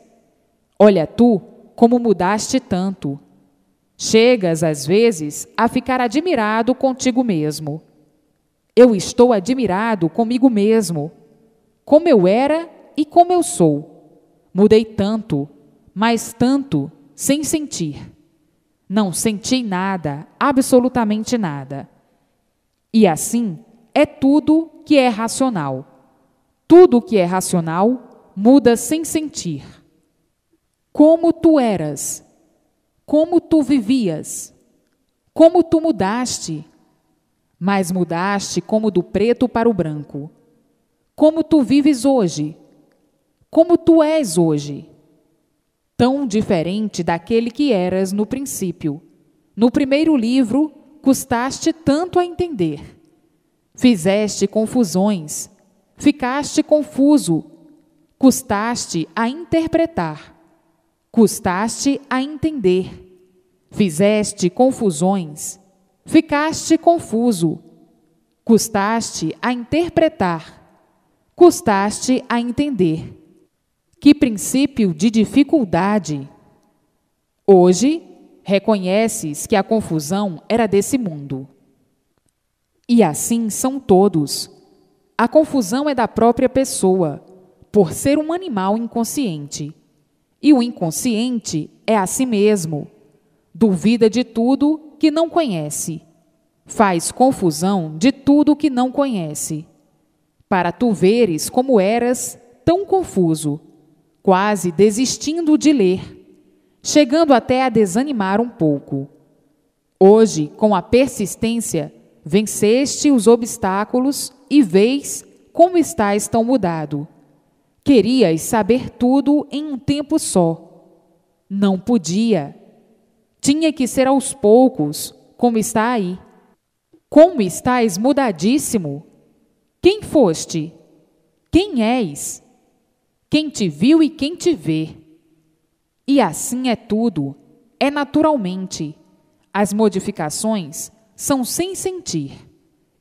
Olha tu como mudaste tanto. Chegas, às vezes, a ficar admirado contigo mesmo. Eu estou admirado comigo mesmo, como eu era e como eu sou. Mudei tanto, mas tanto, sem sentir. Não senti nada, absolutamente nada. E assim é tudo que é racional. Tudo que é racional muda sem sentir. Como tu eras, como tu vivias, como tu mudaste, mas mudaste como do preto para o branco. Como tu vives hoje, como tu és hoje, tão diferente daquele que eras no princípio. No primeiro livro, custaste tanto a entender. Fizeste confusões, Ficaste confuso, custaste a interpretar, custaste a entender. Fizeste confusões, ficaste confuso, custaste a interpretar, custaste a entender. Que princípio de dificuldade! Hoje, reconheces que a confusão era desse mundo. E assim são todos. A confusão é da própria pessoa, por ser um animal inconsciente. E o inconsciente é a si mesmo. Duvida de tudo que não conhece. Faz confusão de tudo que não conhece. Para tu veres como eras tão confuso, quase desistindo de ler, chegando até a desanimar um pouco. Hoje, com a persistência, venceste os obstáculos e vês como estás tão mudado. Querias saber tudo em um tempo só. Não podia. Tinha que ser aos poucos, como está aí. Como estás mudadíssimo? Quem foste? Quem és? Quem te viu e quem te vê? E assim é tudo, é naturalmente. As modificações são sem sentir.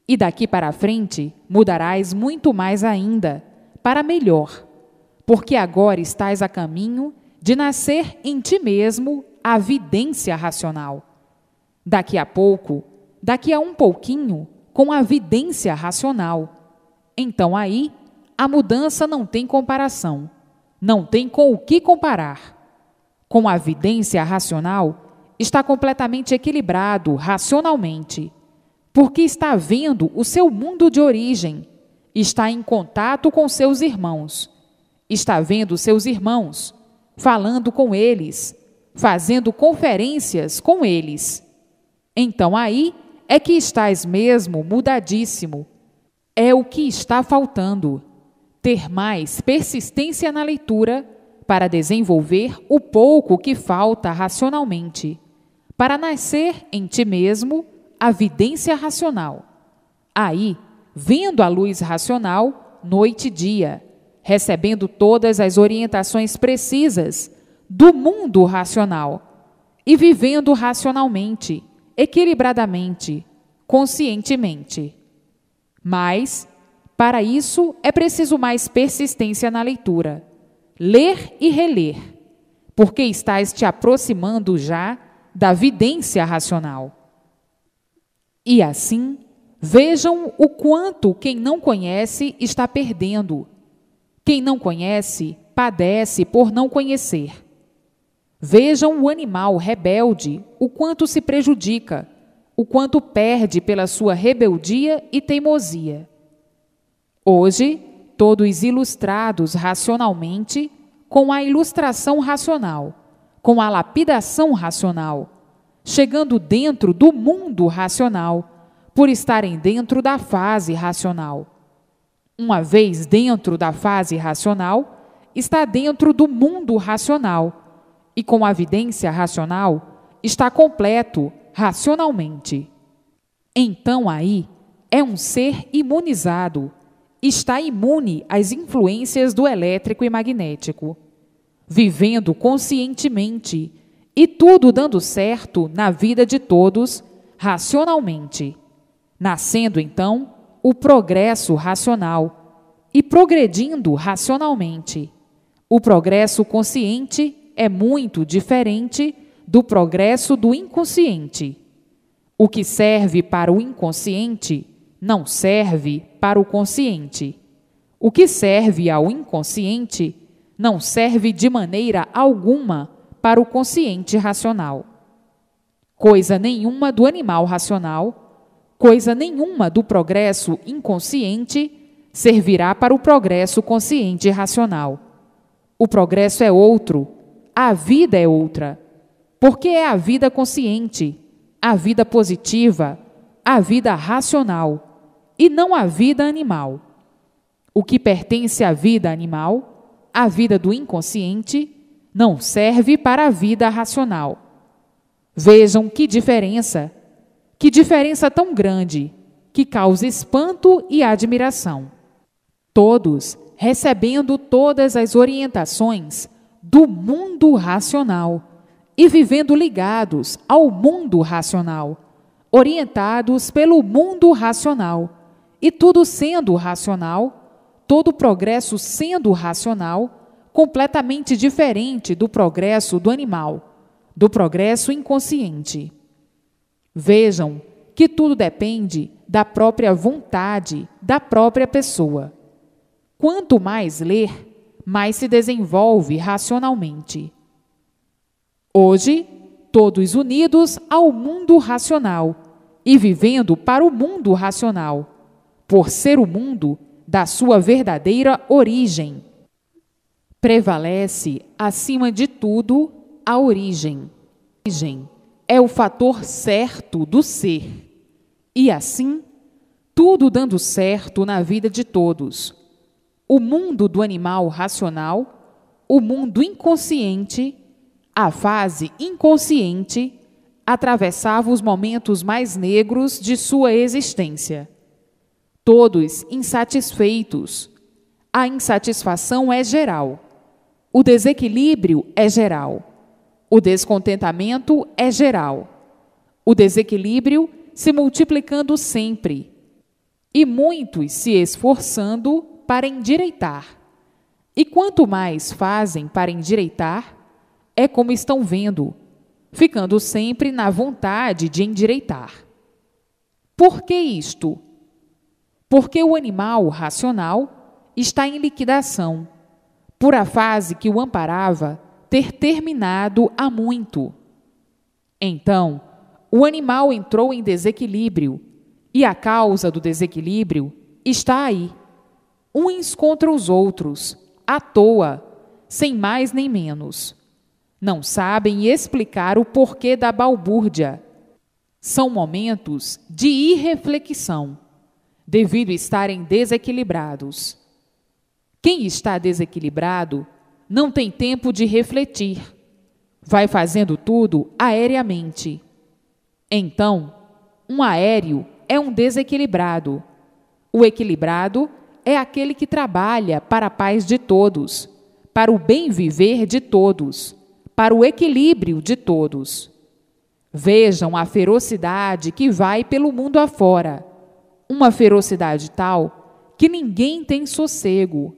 E daqui para frente mudarás muito mais ainda, para melhor, porque agora estás a caminho de nascer em ti mesmo a vidência racional. Daqui a pouco, daqui a um pouquinho, com a vidência racional. Então aí, a mudança não tem comparação, não tem com o que comparar. Com a vidência racional, está completamente equilibrado racionalmente, porque está vendo o seu mundo de origem, está em contato com seus irmãos, está vendo seus irmãos, falando com eles, fazendo conferências com eles. Então aí é que estás mesmo mudadíssimo. É o que está faltando, ter mais persistência na leitura para desenvolver o pouco que falta racionalmente, para nascer em ti mesmo a vidência racional. Aí, vendo a luz racional, noite e dia, recebendo todas as orientações precisas do mundo racional e vivendo racionalmente, equilibradamente, conscientemente. Mas, para isso, é preciso mais persistência na leitura, ler e reler, porque estás te aproximando já da vidência racional. E assim, vejam o quanto quem não conhece está perdendo. Quem não conhece, padece por não conhecer. Vejam o animal rebelde, o quanto se prejudica, o quanto perde pela sua rebeldia e teimosia. Hoje, todos ilustrados racionalmente, com a ilustração racional, com a lapidação racional, chegando dentro do mundo racional, por estarem dentro da fase racional. Uma vez dentro da fase racional, está dentro do mundo racional, e com a vidência racional, está completo racionalmente. Então aí é um ser imunizado, está imune às influências do elétrico e magnético, vivendo conscientemente e tudo dando certo na vida de todos racionalmente, nascendo então o progresso racional e progredindo racionalmente. O progresso consciente é muito diferente do progresso do inconsciente. O que serve para o inconsciente não serve para o consciente. O que serve ao inconsciente não serve de maneira alguma para o consciente racional. Coisa nenhuma do animal racional, coisa nenhuma do progresso inconsciente servirá para o progresso consciente racional. O progresso é outro, a vida é outra, porque é a vida consciente, a vida positiva, a vida racional, e não a vida animal. O que pertence à vida animal, a vida do inconsciente, não serve para a vida racional. Vejam que diferença tão grande, que causa espanto e admiração. todos recebendo todas as orientações do mundo racional e vivendo ligados ao mundo racional, orientados pelo mundo racional, e tudo sendo racional, todo progresso sendo racional, completamente diferente do progresso do animal, do progresso inconsciente. Vejam que tudo depende da própria vontade da própria pessoa. Quanto mais ler, mais se desenvolve racionalmente. Hoje, todos unidos ao mundo racional e vivendo para o mundo racional, por ser o mundo da sua verdadeira origem. Prevalece, acima de tudo, a origem. A origem é o fator certo do ser. E assim, tudo dando certo na vida de todos. O mundo do animal racional, o mundo inconsciente, a fase inconsciente, atravessava os momentos mais negros de sua existência. Todos insatisfeitos. A insatisfação é geral. O desequilíbrio é geral. O descontentamento é geral. O desequilíbrio se multiplicando sempre. E muitos se esforçando para endireitar. E quanto mais fazem para endireitar, é como estão vendo, ficando sempre na vontade de endireitar. Por que isto? Porque o animal racional está em liquidação, por a fase que o amparava ter terminado há muito. Então, o animal entrou em desequilíbrio, e a causa do desequilíbrio está aí. Uns contra os outros, à toa, sem mais nem menos. Não sabem explicar o porquê da balbúrdia. São momentos de irreflexão, devido estarem desequilibrados. Quem está desequilibrado não tem tempo de refletir. Vai fazendo tudo aéreamente. Então, um aéreo é um desequilibrado. O equilibrado é aquele que trabalha para a paz de todos, para o bem viver de todos, para o equilíbrio de todos. Vejam a ferocidade que vai pelo mundo afora. Uma ferocidade tal que ninguém tem sossego,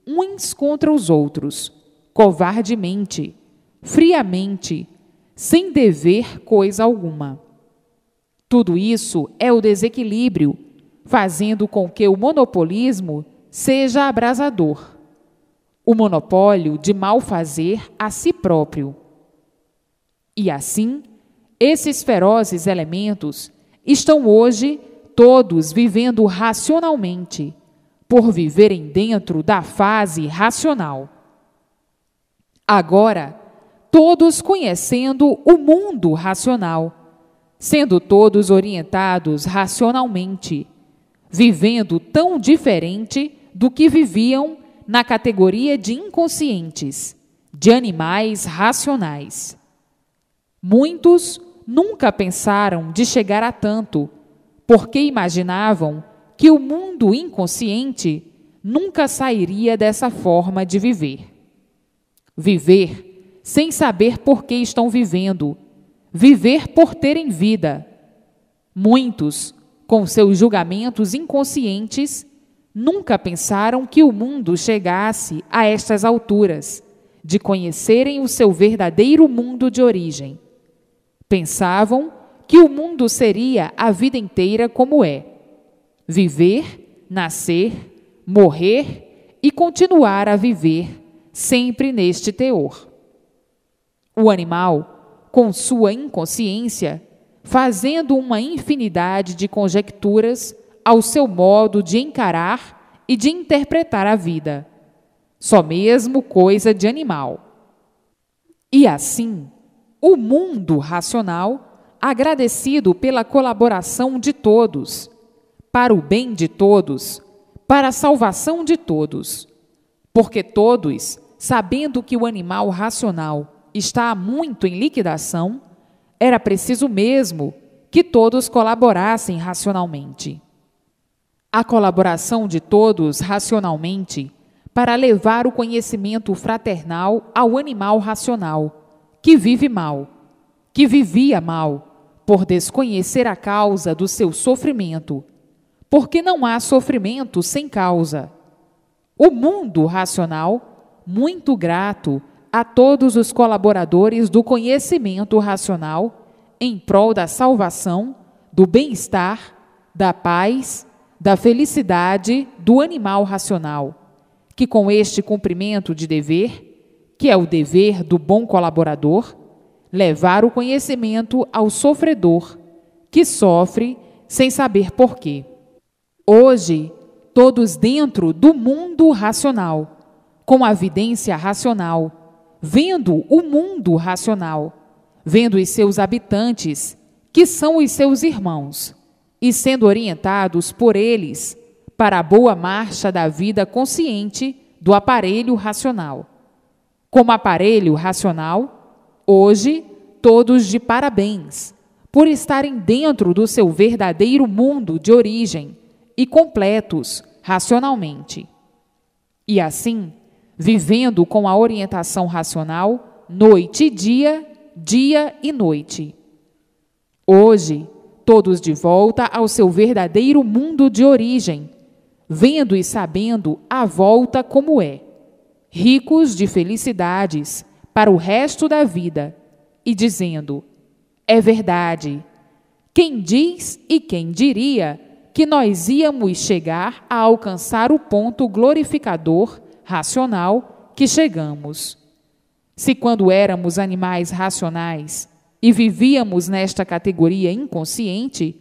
uns contra os outros, covardemente, friamente, sem dever coisa alguma. Tudo isso é o desequilíbrio, fazendo com que o monopolismo seja abrasador. O monopólio de mal fazer a si próprio. E assim, esses ferozes elementos estão hoje todos vivendo racionalmente, por viverem dentro da fase racional. Agora, todos conhecendo o mundo racional, sendo todos orientados racionalmente, vivendo tão diferente do que viviam na categoria de inconscientes, de animais racionais. Muitos nunca pensaram de chegar a tanto, porque imaginavam que o mundo inconsciente nunca sairia dessa forma de viver. Viver sem saber por que estão vivendo, viver por terem vida. Muitos, com seus julgamentos inconscientes, nunca pensaram que o mundo chegasse a estas alturas, de conhecerem o seu verdadeiro mundo de origem. Pensavam que o mundo seria a vida inteira como é: viver, nascer, morrer e continuar a viver, sempre neste teor. O animal, com sua inconsciência, fazendo uma infinidade de conjecturas ao seu modo de encarar e de interpretar a vida, só mesmo coisa de animal. E assim, o mundo racional, agradecido pela colaboração de todos, para o bem de todos, para a salvação de todos, porque todos, sabendo que o animal racional está muito em liquidação, era preciso mesmo que todos colaborassem racionalmente. A colaboração de todos racionalmente para levar o conhecimento fraternal ao animal racional, que vive mal, que vivia mal, por desconhecer a causa do seu sofrimento, porque não há sofrimento sem causa. O mundo racional, muito grato a todos os colaboradores do conhecimento racional em prol da salvação, do bem-estar, da paz, da felicidade do animal racional, que com este cumprimento de dever, que é o dever do bom colaborador, levar o conhecimento ao sofredor, que sofre sem saber porquê. Hoje, todos dentro do mundo racional, com a vidência racional, vendo o mundo racional, vendo os seus habitantes, que são os seus irmãos, e sendo orientados por eles para a boa marcha da vida consciente do aparelho racional. Como aparelho racional, hoje, todos de parabéns, por estarem dentro do seu verdadeiro mundo de origem e completos racionalmente. E assim, vivendo com a orientação racional, noite e dia, dia e noite. Hoje, todos de volta ao seu verdadeiro mundo de origem, vendo e sabendo a volta como é, ricos de felicidades para o resto da vida, e dizendo: é verdade, quem diz e quem diria que nós íamos chegar a alcançar o ponto glorificador racional que chegamos? Se quando éramos animais racionais e vivíamos nesta categoria inconsciente,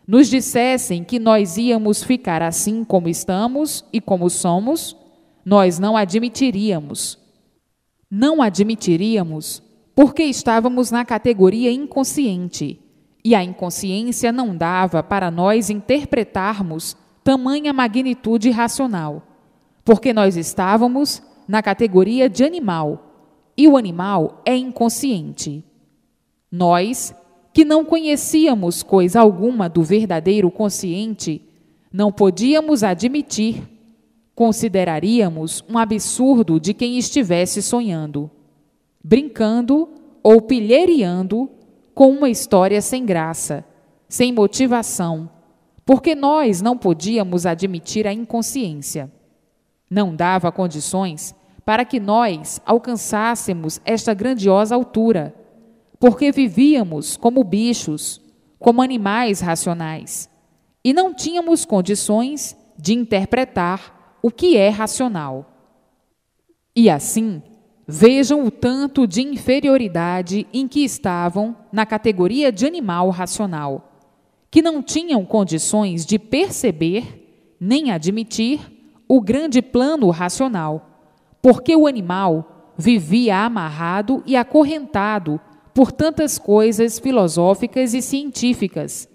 nos dissessem que nós íamos ficar assim como estamos e como somos, nós não admitiríamos. Não admitiríamos porque estávamos na categoria inconsciente, e a inconsciência não dava para nós interpretarmos tamanha magnitude racional, porque nós estávamos na categoria de animal, e o animal é inconsciente. Nós, que não conhecíamos coisa alguma do verdadeiro consciente, não podíamos admitir, consideraríamos um absurdo de quem estivesse sonhando, brincando ou pilheriando com uma história sem graça, sem motivação, porque nós não podíamos admitir a inconsciência. Não dava condições para que nós alcançássemos esta grandiosa altura, porque vivíamos como bichos, como animais racionais, e não tínhamos condições de interpretar o que é racional. E assim, vejam o tanto de inferioridade em que estavam na categoria de animal racional, que não tinham condições de perceber nem admitir o grande plano racional, porque o animal vivia amarrado e acorrentado por tantas coisas filosóficas e científicas,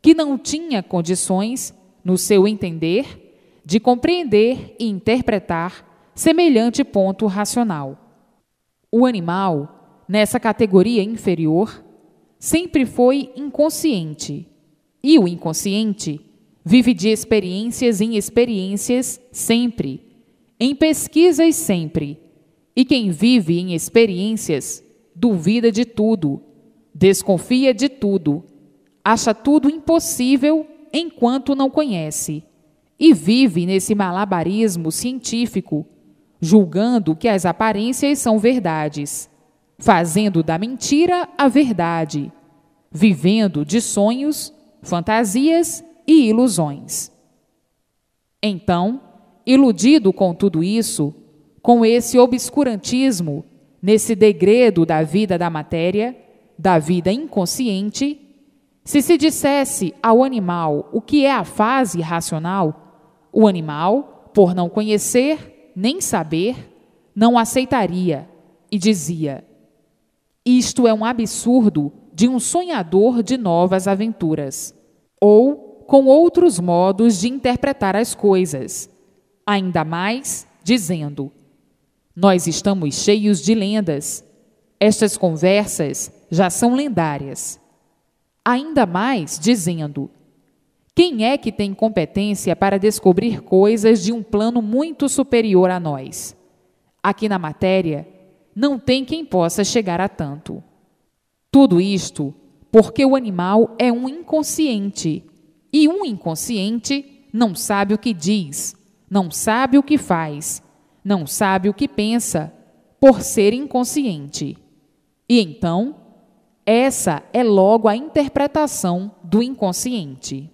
que não tinha condições, no seu entender, de compreender e interpretar semelhante ponto racional. O animal, nessa categoria inferior, sempre foi inconsciente, e o inconsciente vive de experiências em experiências sempre, em pesquisas sempre, e quem vive em experiências duvida de tudo, desconfia de tudo, acha tudo impossível enquanto não conhece, e vive nesse malabarismo científico, julgando que as aparências são verdades, fazendo da mentira a verdade, vivendo de sonhos, fantasias e ilusões. Então, iludido com tudo isso, com esse obscurantismo, nesse degredo da vida da matéria, da vida inconsciente, se dissesse ao animal o que é a fase racional, o animal, por não conhecer nem saber, não aceitaria e dizia: isto é um absurdo de um sonhador de novas aventuras, ou com outros modos de interpretar as coisas, ainda mais dizendo: nós estamos cheios de lendas, estas conversas já são lendárias. Ainda mais dizendo: Quem é que tem competência para descobrir coisas de um plano muito superior a nós? Aqui na matéria, não tem quem possa chegar a tanto. Tudo isto porque o animal é um inconsciente, e um inconsciente não sabe o que diz, não sabe o que faz, não sabe o que pensa, por ser inconsciente. E então, essa é logo a interpretação do inconsciente.